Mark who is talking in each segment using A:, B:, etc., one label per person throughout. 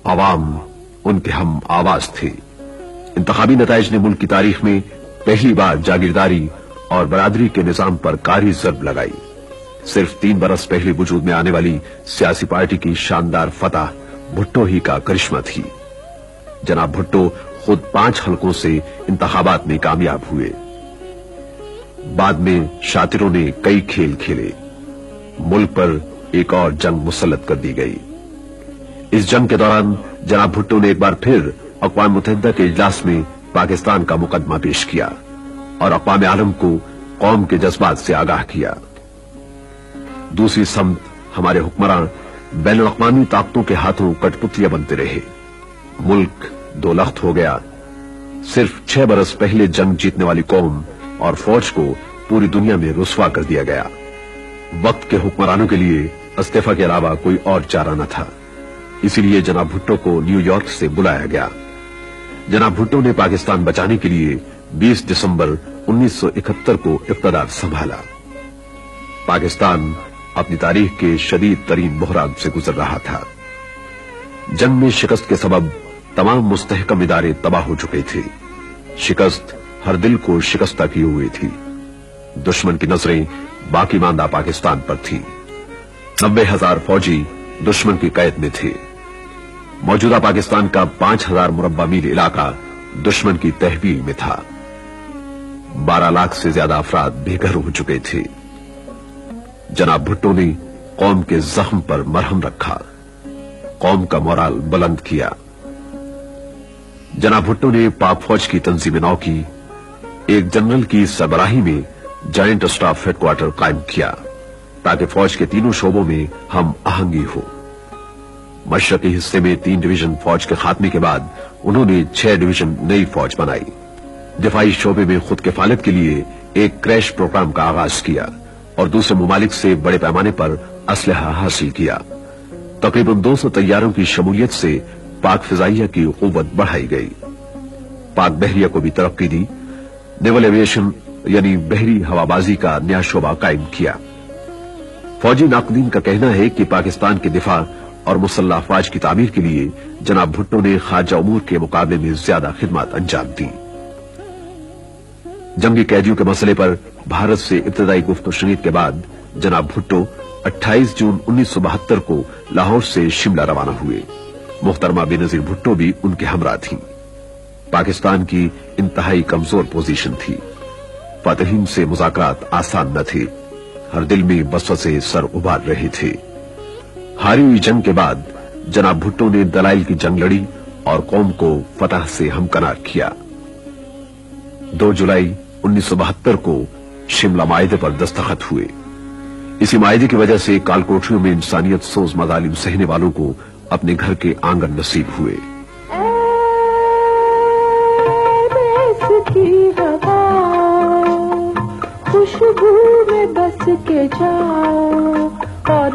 A: عوام उनके हम आवाज थे। इंतखाबी नताइज ने मुल्क की तारीख में पहली बार जागीरदारी और बरादरी के निजाम पर कारी ज़रब लगाई। सिर्फ 3 बरस पहले वजूद में आने वाली सियासी पार्टी की शानदार फतह भुट्टो ही का करिश्मा थी। जनाब भुट्टो खुद 5 हलकों से इंतखाबात में कामयाब हुए। बाद में शातिरों ने कई खेल खेले। मुल्क पर एक और जंग मुसल्लत कर दी गई। इस जंग के दौरान जनाब भुट्टो ने एक बार फिर अक़वाम मुत्तहिदा के इजलास में पाकिस्तान का मुकदमा पेश किया और अक़वाम आलम को कौम के जज्बात से आगाह किया। दूसरी समत हमारे हुक्मरान बैनुल अक़वामी ताकतों के हाथों कठपुतलियां बनते रहे। मुल्क दो लख्त हो गया। सिर्फ 6 बरस पहले जंग जीतने वाली कौम और फौज को पूरी दुनिया में रुस्वा कर दिया गया। वक्त के हुक्मरानों के लिए इस्तीफा के अलावा कोई और चारा न था। इसीलिए जनाब भुट्टो को न्यूयॉर्क से बुलाया गया। जनाब भुट्टो ने पाकिस्तान बचाने के लिए 20 दिसंबर 1971 को इक़्तिदार संभाला। पाकिस्तान अपनी तारीख के शदीद तरीन बहरान से गुजर रहा था। जंग में शिकस्त के सबब तमाम मुस्तहकम इदारे तबाह हो चुके थे। शिकस्त हर दिल को शिकस्ता किए हुए थी। दुश्मन की नजरें बाकी मांदा पाकिस्तान पर थी। 90,000 फौजी दुश्मन की कैद में थे। मौजूदा पाकिस्तान का 5,000 मुरब्बा मील इलाका दुश्मन की तहवील में था। 12 लाख से ज्यादा अफराद बेघर हो चुके थे। जनाब भुट्टो ने कौम के जख्म पर मरहम रखा, कौम का मोराल बुलंद किया। जनाब भुट्टो ने पाक फौज की तंजीम नौ की। एक जनरल की सरबराही में जॉइंट स्टाफ हेडक्वार्टर कायम किया ताकि फौज के तीनों शोबों में हम आहंगी हो। मशरकी हिस्से में 3 डिवीजन फौज के खात्मे के बाद उन्होंने 6 डिवीजन नई फौज बनाई। दिफाई शोबे में खुद किफालत के लिए एक क्रैश प्रोग्राम का आगाज किया और दूसरे मुमालिक से बड़े पैमाने पर असलहा हासिल किया। तकरीबन 200 तैयारों की शमूलियत से पाक फिजाइया की कुव्वत बढ़ाई गई। पाक बहरिया को भी तरक्की दी। नेवल एविएशन यानी बहरी हवाबाजी का नया शोबा कायम किया। फौजी नाक़दीन का कहना है कि पाकिस्तान के दिफा और मुसल्लह अफवाज की तामीर के लिए जनाब भुट्टो ने खारजा उमूर के मुकाबले में ज्यादा खिदमत अंजाम दी। जंगी कैदियों के मसले पर भारत से इब्तदाई गुफ्त शनीद के बाद जनाब भुट्टो 28 जून 1972 को लाहौर से शिमला रवाना हुए। मुहतरमा बेनजीर भुट्टो भी उनके हमरा थीं। पाकिस्तान की इंतहाई कमजोर पोजीशन थी। फातहीन से मुज़ाकरात आसान न थे। हर दिल में वसवसे सर उभार रहे थे। हारी हुई जंग के बाद जनाब भुट्टो ने दलाइल की जंग लड़ी और कौम को फतह से हमकनार किया। 2 जुलाई 1972 को शिमला मायदे पर दस्तखत हुए। इसी मायदे की वजह से कालकोठरियों में इंसानियत सोज मजालिम सहने वालों को अपने घर के आंगन नसीब हुए।
B: खुशबू में बस के जाओ और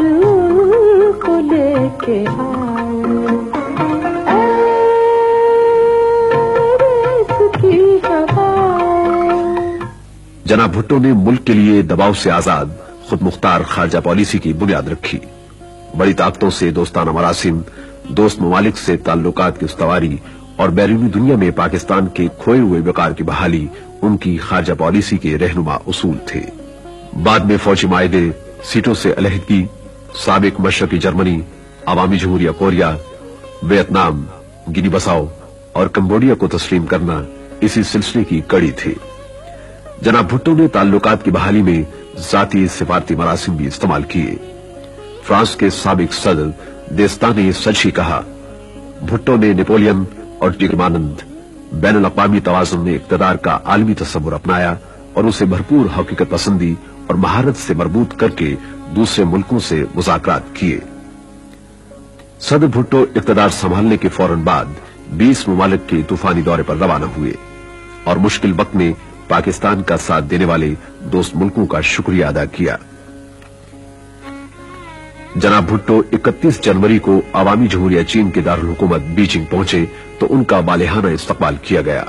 B: को लेके आओ।
A: जनाब भुट्टो ने मुल्क के लिए दबाव से आजाद खुद मुख्तार खारजा पॉलिसी की बुनियाद रखी। बड़ी ताकतों से दोस्ताना मरासिम, दोस्त ममालिक से ताल्लुकात की उस्तवारी और बैरूनी दुनिया में पाकिस्तान के खोए हुए वकार की बहाली उनकी खारजा पॉलिसी के रहनुमा उसूल थे। बाद में फौजी मायदे, सीटों से अलहदगी, साबिक मशरकी जर्मनी, अवामी जमहूरिया कोरिया, वियतनाम, गिनी बसाओ और कंबोडिया को तस्लीम करना इसी सिलसिले की कड़ी थे। जनाब भुट्टो ने ताल्लुकात की बहाली में जाती सिफारती मरासिम भी इस्तेमाल किए। फ्रांस के साबिक सदर देस्ता ने सच ही कहा। भुट्टो ने नेपोलियन और टिग्मानंद बैनुल अक़वामी तवाज़ुन में इक़्तिदार का आलमी तस्वुर अपनाया और उसे भरपूर हकीकत पसंदी और महारत से मरबूत करके दूसरे मुल्कों से मुज़ाकरात किए। सदर भुट्टो इक़्तिदार संभालने के फौरन बाद 20 मुमालिक के तूफानी दौरे पर रवाना हुए और मुश्किल वक्त में पाकिस्तान का साथ देने वाले दोस्त मुल्कों का शुक्रिया अदा किया। जनाब भुट्टो 31 जनवरी को अवामी जमहूरिया चीन के दारुल हुकूमत बीजिंग पहुंचे तो उनका बालिहाना इस्तकबाल किया गया।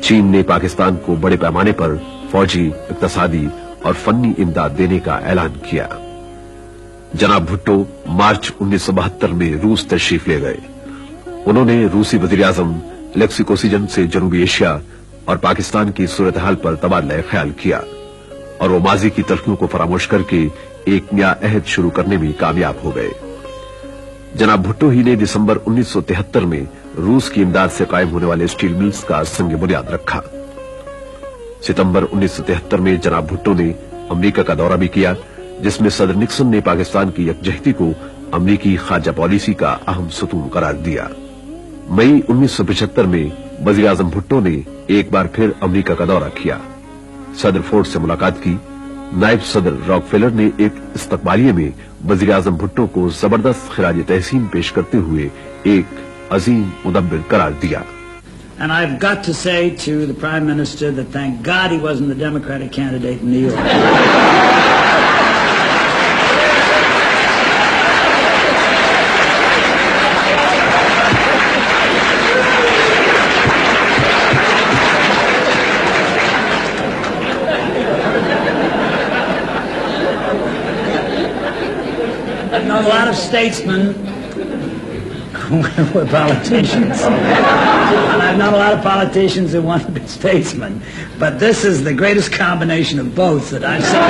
A: चीन ने पाकिस्तान को बड़े पैमाने पर फौजी, इक्तसादी और फन्नी इमदाद देने का ऐलान किया। जनाब भुट्टो मार्च 1972 में रूस तशरीफ ले गए। उन्होंने रूसी वजीर-ए-आजम लेक्सी कोसिजन से जनूबी एशिया और पाकिस्तान की सूरत हाल पर तबादला ख्याल किया और वो माजी की तलखियों को फरामोश करके एक नया अहद शुरू करने में कामयाब हो गए। जनाब भुट्टो ही ने दिसंबर 1973 में रूस की इमदाद से कायम होने वाले स्टील मिल्स का संग बुनियाद रखा। सितंबर 1973 में जनाब भुट्टो ने अमेरिका का दौरा भी किया, जिसमें सदर निक्सन ने पाकिस्तान की यकजहती को अमेरिकी खारजा पॉलिसी का अहम सतून करार दिया। मई 1975 में वजीर आजम भुट्टो ने एक बार फिर अमेरिका का दौरा किया, सदर फोर्ड से मुलाकात की। नायब सदर रॉकफेलर ने एक इस्तकबालिये में वजीर आजम भुट्टो को जबरदस्त खिराज तहसीन पेश करते हुए एक अजीम मुदब्बिर करार दिया।
C: And I've got to say to the Prime Minister that thank God he wasn't the Democratic candidate in New York. I've known a lot of statesmen who were politicians. And I've known a lot of politicians who want to be statesmen. But this is the greatest combination of both that I've seen.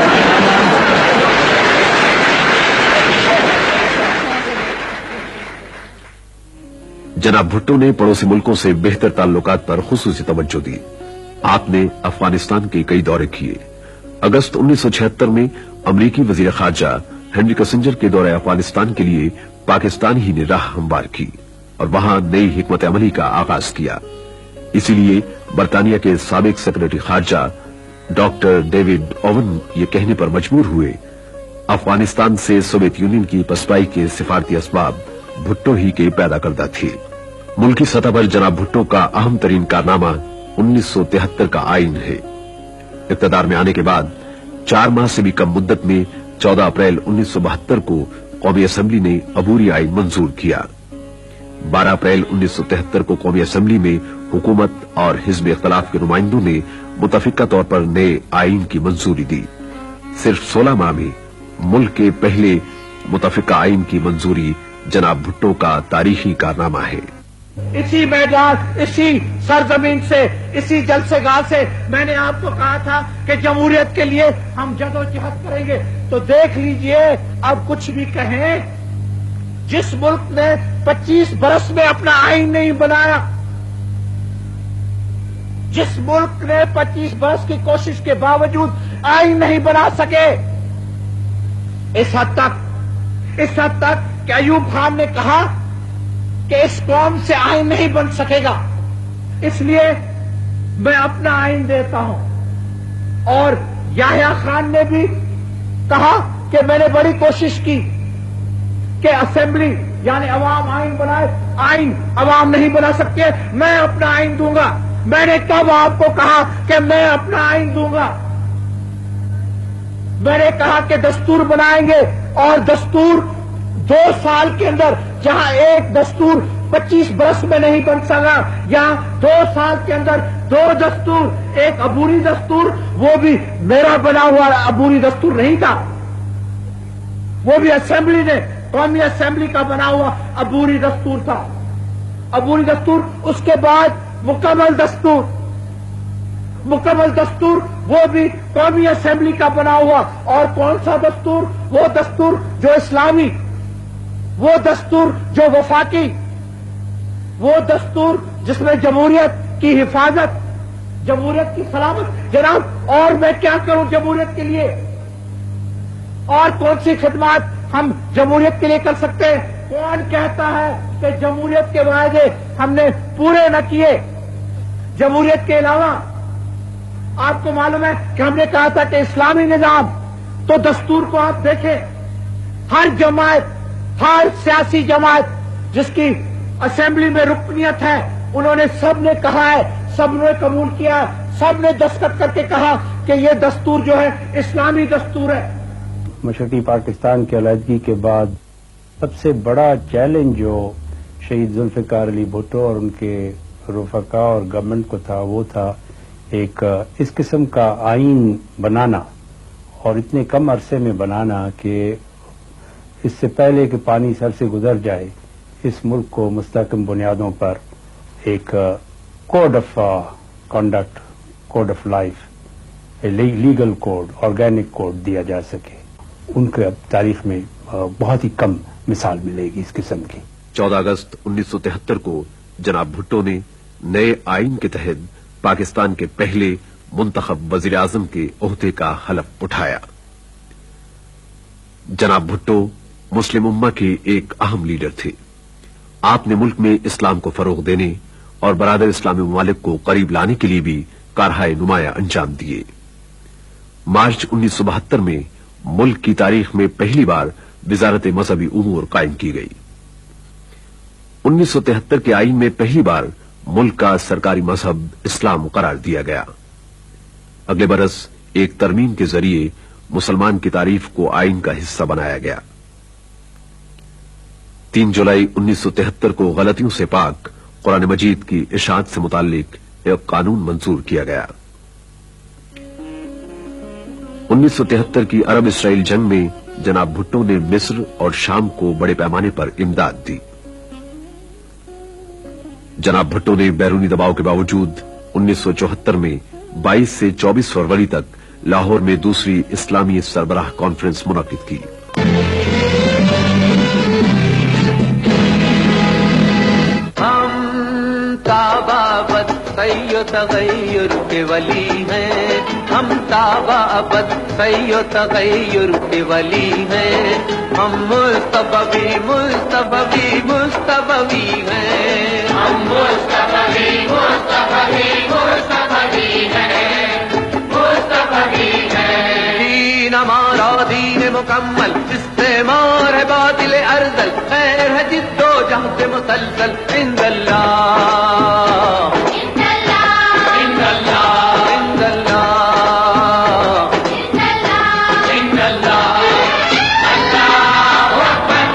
A: जनाब भुट्टो ने पड़ोसी मुल्कों से बेहतर ताल्लुकात पर खुसूसी तवज्जो दी। आपने अफगानिस्तान के कई दौरे किए। अगस्त 1976 में अमरीकी वजीर खारजा हेनरी किसिंजर के दौरे अफगानिस्तान के लिए पाकिस्तान ही ने राह हमवार की और वहां नई हिकमत अमली का आगाज किया। इसीलिए बरतानिया के साबिक सेक्रेटरी खारजा डॉक्टर डेविड ओवन ये कहने पर मजबूर हुए, अफगानिस्तान से सोवियत यूनियन की पसपाई के सिफारती असबाब भुट्टो ही के पैदा करदा थे। मुल्की सतह पर जनाब भुट्टो का अहम तरीन कारनामा 1973 का आइन है। इक्तदार में आने के बाद 4 माह से भी कम मुद्दत में 14 अप्रैल 1972 को कौमी असेंबली ने अबूरी आइन मंजूर किया। 12 अप्रैल 1973 को कौमी असेंबली में हुकूमत और हिज़्ब इख्तिलाफ के नुमाइंदों ने मुतफिका तौर पर नए आइन की मंजूरी दी। सिर्फ 16 माह में मुल्क के पहले मुतफिका आइन की मंजूरी जनाब भुट्टो का तारीखी कारनामा है।
D: इसी मैदान, इसी सरजमीन से, इसी जलसेगाह से मैंने आपको कहा था कि जमहूरियत के लिए हम जदोजहद करेंगे। तो देख लीजिए, अब कुछ भी कहें, जिस मुल्क ने 25 बरस में अपना आइन नहीं बनाया, जिस मुल्क ने 25 बरस की कोशिश के बावजूद आइन नहीं बना सके, इस हद तक कि अयूब खान ने कहा कि इस कौम से आइन नहीं बन सकेगा, इसलिए मैं अपना आइन देता हूं। और याह्या खान ने भी कहा कि मैंने बड़ी कोशिश की कि असेंबली यानी अवाम आइन बनाए, आइन अवाम नहीं बना सकते, मैं अपना आइन दूंगा। मैंने कब आपको कहा कि मैं अपना आइन दूंगा? मैंने कहा कि दस्तूर बनाएंगे, और दस्तूर 2 साल के अंदर, जहां एक दस्तूर 25 बरस में नहीं बन सका, यहां 2 साल के अंदर 2 दस्तूर, एक अबूरी दस्तूर, वो भी मेरा बना हुआ अबूरी दस्तूर नहीं था, वो भी असेंबली ने, कौमी असेंबली का बना हुआ अबूरी दस्तूर था। अबूरी दस्तूर, उसके बाद मुकम्मल दस्तूर वो भी कौमी असेंबली का बना हुआ। और कौन सा दस्तूर? वो दस्तूर जो इस्लामी, वो दस्तूर जो वफाकी, वो दस्तूर जिसमें जमहूरियत की हिफाजत, जमहूरियत की सलामत। जनाब, और मैं क्या करूं जमहूरियत के लिए? और कौन सी खिदमत हम जमहूरियत के लिए कर सकते हैं? कौन कहता है कि जमहूरियत के वायदे हमने पूरे न किए? जमहूरियत के अलावा आपको मालूम है कि हमने कहा था कि इस्लामी निजाम, तो दस्तूर को आप देखें, हर जमात, हर सियासी जमात जिसकी असेंबली में रुकनियत है, उन्होंने सबने कहा है, सबने कबूल किया है, सबने दस्तखत करके कहा कि ये दस्तूर जो है इस्लामी दस्तूर है।
E: मशरकी पाकिस्तान की अलहदगी के बाद सबसे बड़ा चैलेंज जो शहीद जुल्फ़िकार अली भुट्टो और उनके रुफ़का और गवर्नमेंट को था, वो था ایک اس قسم کا آئین بنانا اور اتنے کم عرصے میں بنانا کہ اس سے پہلے کہ پانی سر سے گزر جائے اس ملک کو مستحکم بنیادوں پر ایک code of conduct, code of life, legal code, organic code دیا جا سکے، ان کے تاریخ میں بہت ہی کم مثال ملے گی اس قسم کی۔
A: 14 اگست 1973 کو جناب بھٹو نے نئے آئین کے تحت پاکستان کے پہلے منتخب وزیر اعظم کے عہدے کا حلف اٹھایا۔ جناب بھٹو مسلم امہ کے ایک اہم لیڈر تھے۔ آپ نے ملک میں اسلام کو فروغ دینے اور برادر اسلامی ممالک کو قریب لانے کے لیے بھی کارہائے نمایاں انجام دیے۔ مارچ 1972 میں ملک کی تاریخ میں پہلی بار وزارت مذہبی امور قائم کی گئی۔ 1973 کے آئین میں پہلی بار ملک کا سرکاری مذہب اسلام قرار دیا گیا۔ اگلے برس ایک ترمیم کے ذریعے مسلمان کی تعریف کو آئین کا حصہ بنایا گیا۔ 3 جولائی 1973 کو غلطیوں سے پاک قرآن مجید کی اشاعت سے متعلق ایک قانون منظور کیا گیا۔ 1973 کی عرب اسرائیل جنگ میں جناب بھٹو نے مصر اور شام کو بڑے پیمانے پر امداد دی۔ جناب بھٹو نے بیرونی دباؤ کے باوجود 1974 میں 22 سے 24 فروری تک لاہور میں دوسری اسلامی سربراہ کانفرنس منعقد کی۔
F: تابابت سی و تغیر کے ولی ہیں، ہم تابابت سی و تغیر کے ولی ہیں، ہم مصطفی مصطفی مصطفی ہیں، ہم مصطفی مصطفی مصطفی ہیں، مصطفی ہیں۔ دین ہمارا دین مکمل، استعمار ہے باطل ارذل، خیر ہے جد و جہد مسلسل، عند اللہ عند اللہ عند اللہ عند اللہ عند اللہ۔ اللہ اکبر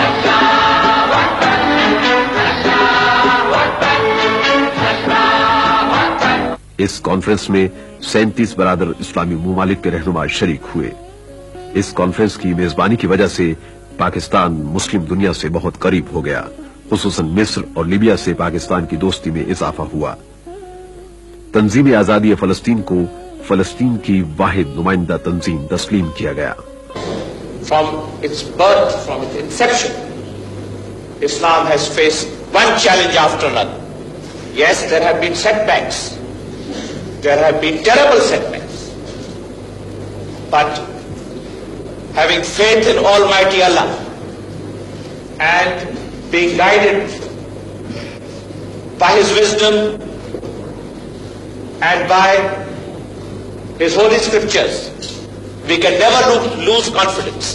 F: اللہ اکبر اللہ اکبر اللہ اکبر۔
A: اس کانفرنس میں 37 برادر اسلامی ممالک کے رہنما شریک ہوئے۔ اس کانفرنس کی میزبانی کی وجہ سے پاکستان مسلم دنیا سے بہت قریب ہو گیا، خصوصاً مصر اور لیبیا سے پاکستان کی دوستی میں اضافہ ہوا۔ تنظیم آزادی فلسطین کو فلسطین کی واحد نمائندہ تنظیم تسلیم کیا گیا۔
G: From its birth, from its inception, Islam has faced one challenge after another. Yes, there have been setbacks. There have been terrible setbacks. But having faith in Almighty Allah and being guided by His wisdom and by His holy scriptures, we can never lose confidence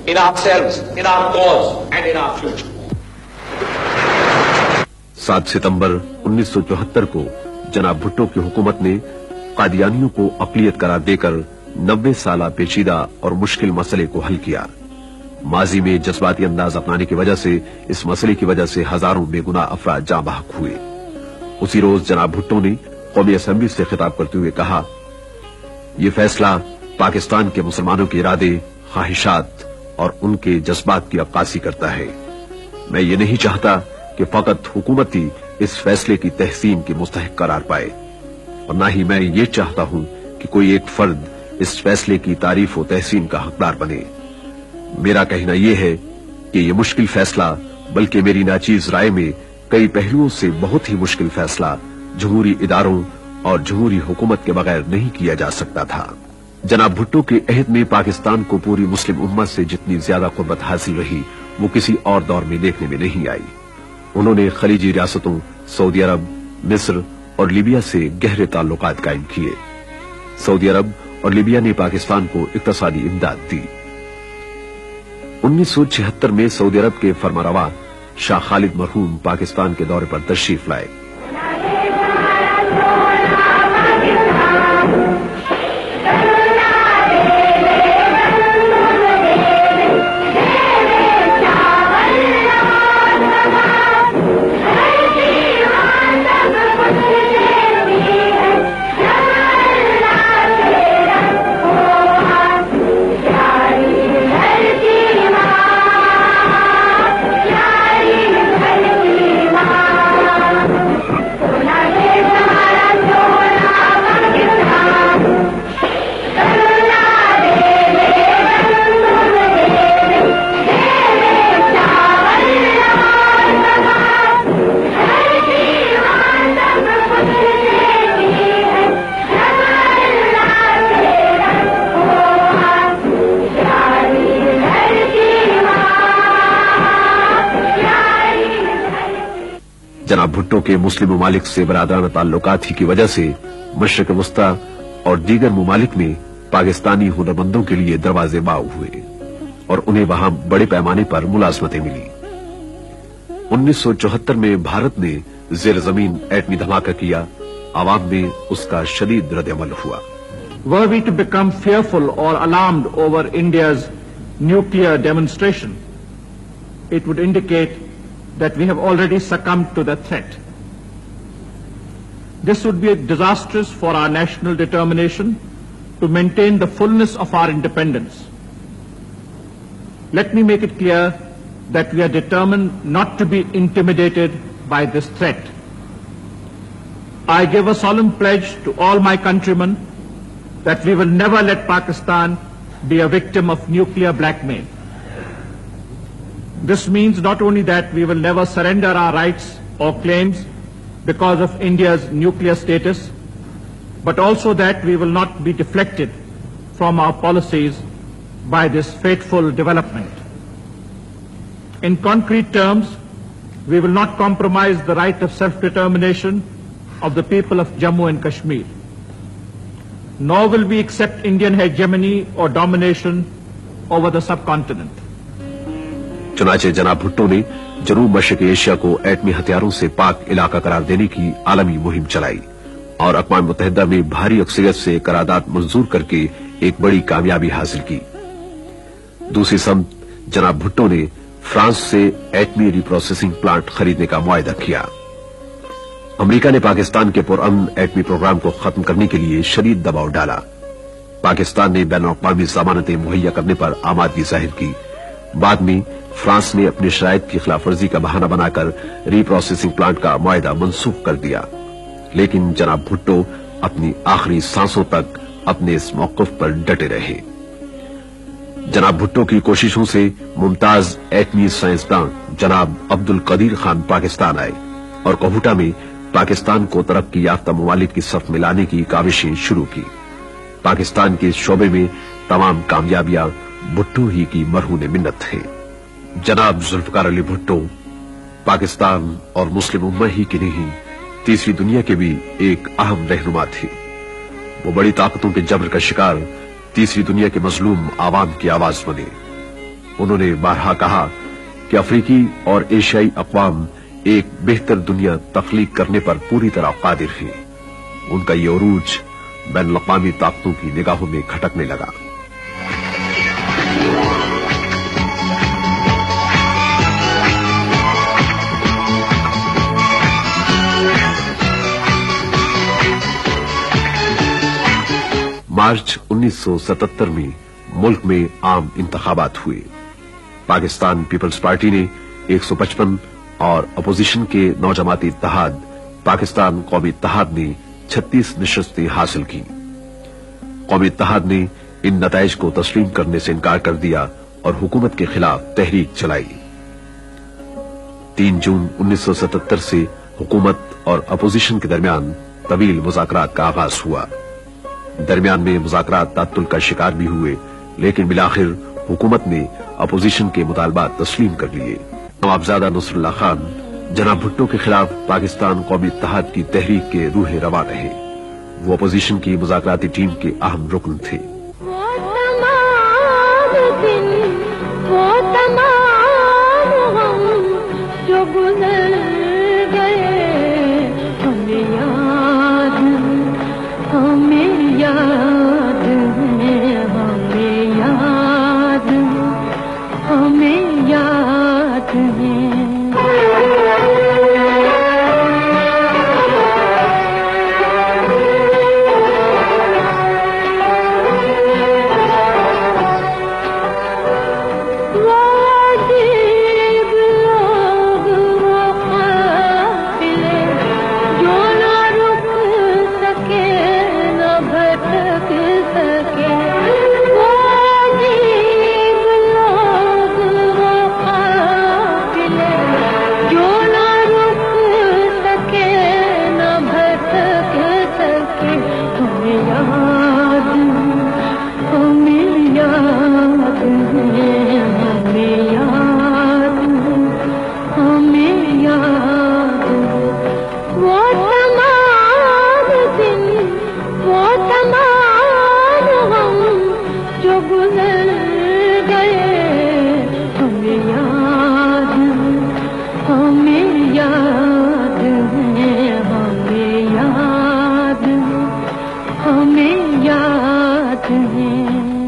G: in ourselves, in our cause and in our future.
A: 7 ستمبر 1974 کو جناب بھٹو کی حکومت نے قادیانیوں کو اقلیت قرار دے کر 90 سالہ پیچیدہ اور مشکل مسئلے کو حل کیا۔ ماضی میں جذباتی انداز اپنانے کی وجہ سے اس مسئلے کی وجہ سے ہزاروں بے گناہ افراد جاں بحق ہوئے۔ اسی روز جناب بھٹو نے قومی اسمبلی سے خطاب کرتے ہوئے کہا، یہ فیصلہ پاکستان کے مسلمانوں کے ارادے، خواہشات اور ان کے جذبات کی عکاسی کرتا ہے۔ میں یہ نہیں چاہتا کہ فقط حکومت ہی اس فیصلے کی تحسین کی مستحق قرار پائے، اور نہ ہی میں یہ چاہتا ہوں کہ کوئی ایک فرد اس فیصلے کی تعریف و تحسین کا حقدار بنے۔ میرا کہنا یہ ہے کہ یہ مشکل فیصلہ، بلکہ میری ناچیز رائے میں کئی پہلوؤں سے بہت ہی مشکل فیصلہ، جمہوری اداروں اور جمہوری حکومت کے بغیر نہیں کیا جا سکتا تھا۔ جناب بھٹو کے عہد میں پاکستان کو پوری مسلم امت سے جتنی زیادہ قربت حاصل رہی وہ کسی اور دور میں دیکھنے میں نہیں آئی۔ انہوں نے خلیجی ریاستوں سعودی عرب، مصر اور لیبیا سے گہرے تعلقات قائم کیے۔ سعودی عرب اور لیبیا نے پاکستان کو اقتصادی امداد دی۔ 1976 میں سعودی عرب کے فرمانروا شاہ خالد مرحوم پاکستان کے دورے پر تشریف لائے۔ जनाब भुट्टो के मुस्लिम ममालिक से बरादराना ताल्लुकात ही की वजह से मशरक वस्ता और दीगर ममालिक में पाकिस्तानी हुनरमंदों के लिए दरवाजे बाव हुए और उन्हें वहां बड़े पैमाने पर मुलाजमतें मिली। 1974 में भारत ने जेर जमीन एटमी धमाका किया, आवाम में उसका शदीद रद्द-ए-अमल हुआ।
D: Were we to become fearful or alarmed over India's nuclear demonstration, it would indicate that we have already succumbed to the threat. This would be disastrous for our national determination to maintain the fullness of our independence. Let me make it clear that we are determined not to be intimidated by this threat. I give a solemn pledge to all my countrymen that we will never let Pakistan be a victim of nuclear blackmail. This means not only that we will never surrender our rights or claims because of India's nuclear status, but also that we will not be deflected from our policies by this fateful development. In concrete terms, we will not compromise the right of self-determination of the people of Jammu and Kashmir, nor will we accept Indian hegemony or domination over the subcontinent.
A: चुनाचे जनाब भुट्टो ने जनूब Mashrak Asia को एटमी हथियारों से पाक इलाका करार देने की आलमी मुहिम चलाई और अक़वाम मुत्तहिदा में भारी अक्सरियत से करारदाद मंजूर करके एक बड़ी कामयाबी हासिल की। दूसरी समत जनाब भुट्टो ने फ्रांस से एटमी रिप्रोसेसिंग प्लांट खरीदने का मुआहदा किया। अमेरिका ने पाकिस्तान के पुरअमन एटमी प्रोग्राम को खत्म करने के लिए शदीद दबाव डाला। पाकिस्तान ने बैनुल-अक़वामी जमानतें मुहैया करने पर आमादगी जाहिर की। बाद में फ्रांस ने अपनी शराइत की खिलाफवर्जी का बहाना बनाकर रिप्रोसेसिंग प्लांट का मुआहदा मनसूख कर दिया, लेकिन जनाब भुट्टो अपनी आखिरी सांसों तक अपने इस मौक़िफ़ पर डटे रहे। जनाब भुट्टो की कोशिशों से मुमताज एटमी साइंसदान जनाब अब्दुल कदीर खान पाकिस्तान आए और कोहूटा में पाकिस्तान को तरक्की याफ्ता ममालिक की सफ में लाने की काविशें शुरू की। पाकिस्तान के इस शोबे में तमाम कामयाबियां भुट्टो ही की मरहून मिन्नत है। जनाब जुल्फकार अली भुट्टो पाकिस्तान और मुस्लिम उम्मा ही की नहीं, तीसरी दुनिया के भी एक अहम रहनुमा थे। वो बड़ी ताकतों के जबर का शिकार तीसरी दुनिया के मजलूम आवाम की आवाज बने। उन्होंने बारहा कहा कि अफ्रीकी और एशियाई अक़वाम एक बेहतर दुनिया तख्लीक करने पर पूरी तरह कादिर हैं। उनका ये उरूज बैनुल-अक़वामी ताकतों की निगाहों में खटकने लगा। मार्च 1977 में मुल्क में आम इंतखाबात हुए। पाकिस्तान पीपल्स पार्टी ने 155 और अपोजिशन के नौजमाती इत्तेहाद पाकिस्तान कौमी इत्तेहाद ने 36 नशस्तें हासिल की। कौमी इत्तेहाद ने इन नताइज को तस्लीम करने से इनकार कर दिया और हुकूमत के खिलाफ तहरीक चलाई। 3 जून 1977 से हुकूमत और अपोजिशन के दरमियान तवील मुज़ाकरात का आगाज हुआ। दरमियान में मुज़ाकरात तात्तुल का शिकार भी हुए, लेकिन बिलाखिर हुकूमत ने अपोजिशन के मुतालबात तस्लीम कर लिए। नवाबजादा नसरुल्लाह खान जनाब भुट्टो के खिलाफ पाकिस्तान कौमी इत्तेहाद की तहरीक के रूह रवा रहे। वो अपोजिशन की मुज़ाकराती टीम के अहम रुकन थे।
B: वो तमाम हम जो गुज़र गए, हमें याद है, हमें याद है, हमें याद है, हमें याद है। याद है।